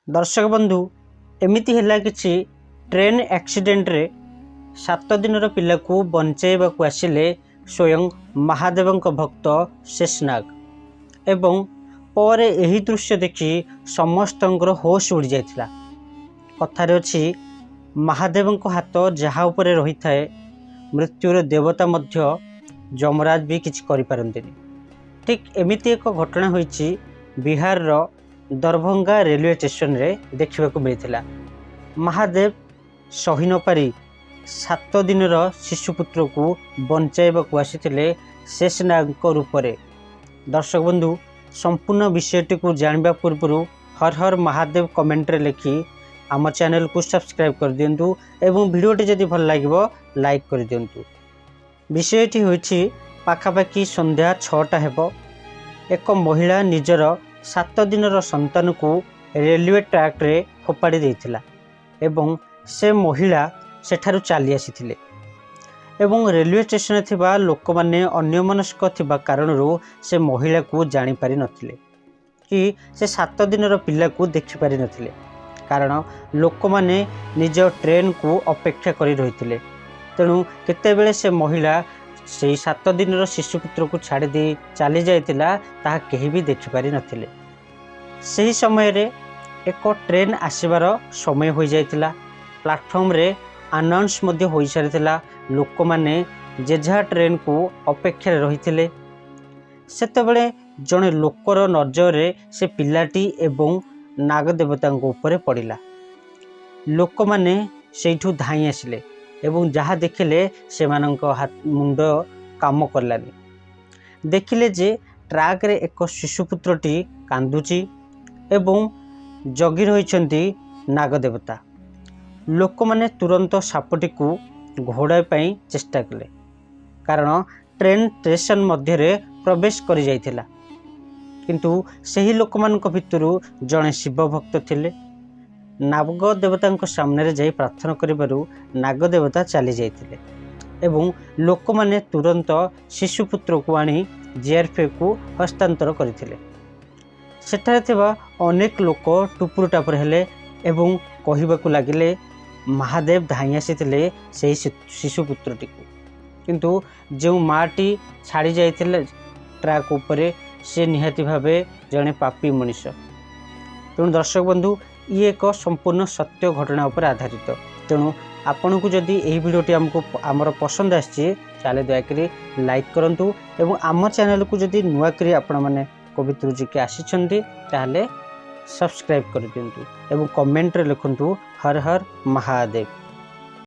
दर्शक बंधु एमिति हैला किछि ट्रेन एक्सीडेंट रे 7 दिनर पिला को बंचाइबा को आसिले स्वयं महादेवंक भक्त शेषनाग एवं पर एही दृश्य देखि समस्तंकर होश उड़ी जाइथिला। कथारे अछि महादेवंक हाथ जहा उपरे रही थाए मृत्युर देवता मध्य जमराज भी किछि करि पारंतिनी। ठीक एमिति एक घटना होइछि बिहार रो दरभंगा रेलवे स्टेशन रे देखा मिलता। महादेव सही न पारी 7 दिनर शिशुपुत्र को बंचाइबा को आसीथिले शेषनाग रूप में। दर्शक बंधु संपूर्ण विषयटी को जानवा पूर्व हर हर महादेव कमेंट रे लिखि आम चैनल को सब्सक्राइब कर दिंतु एवं वीडियोटी जदि भल लागिबो लाइक कर दिंतु। विषयटी होइछि पाखापाखि संध्या 6टा हेबो। एक महिला निजर 7 दिनर संतान को रेलवे ट्रैक रे फोपाड़ी देइथिला एवं से महिला सेठारु चली आसीथिले एवं रेलवे स्टेशन थिबा लोक माने अन्यमनस्क थिबा कारणरू से महिला को जानि पारि नथिले कि से 7 दिनर पिला को देखि पारि नथिले, कारण लोक माने निज ट्रेन को अपेक्षा करि रहिथिले। तेणु केतेबेले से महिला से 7 दिनर शिशुपुत्र को छाड़ी दे चली जाइतिला ताहा केही भी देखि पारि नथिले। सही समय रे एक ट्रेन आसीबार समय हो जाइतिला। प्लाटफॉर्म रे अनाउंस मध्य हो सारिथिला। लोक माने जेझा ट्रेन को अपेक्षा रहिथिले। सेतेबेले जणे लोकर नजर रे से पिलाटी एवं नागदेवता ऊपर पड़िला। लोक माने सेठू धाई आसिले एवं जहा देखिले सेमानंक हाथ मुंड काम करलानी। देखिले जे ट्रैक रे एक शिशुपुत्रटी कांदुची एवं जगी रहिछंती नागदेवता। लोक माने तुरंत सापटी को घोड़ा पाई चेष्टा कले, कारण ट्रेन स्टेशन मध्य रे प्रवेश करि जाइथिला। किंतु सही लोक मानक भितरु जणे शिव भक्त थिले। नागदेवता सामने रे जाई प्रार्थना करिबारु नागदेवता चली जाइथिले एवं लोक माने तुरंत शिशुपुत्र को आनी जीआरपी को हस्तांतर करथिले। सेठारे थिबा अनेक लोक टुपुर टापुर हेले एवं कहिबाकू लागिले महादेव धाई आसीथिले से शिशुपुत्रटी को। किंतु जो माटी छाड़ी जाइथिले ट्रैक उपरे से निहाती भावे जड़े पापी मनीष। तेणु दर्शक बंधु ये एक संपूर्ण सत्य घटना उपर आधारित। तेणु आपन को जदि यही वीडियोटी हमको आमर पसंद आछि ताले दयाकरी लाइक करंतु एवं आम चैनल को जदि नुआ करी आपण माने पवित्र जी के आसीछंती ताले सब्सक्राइब कर दिंतु एवं कमेंट रे लिखंतु हर हर महादेव।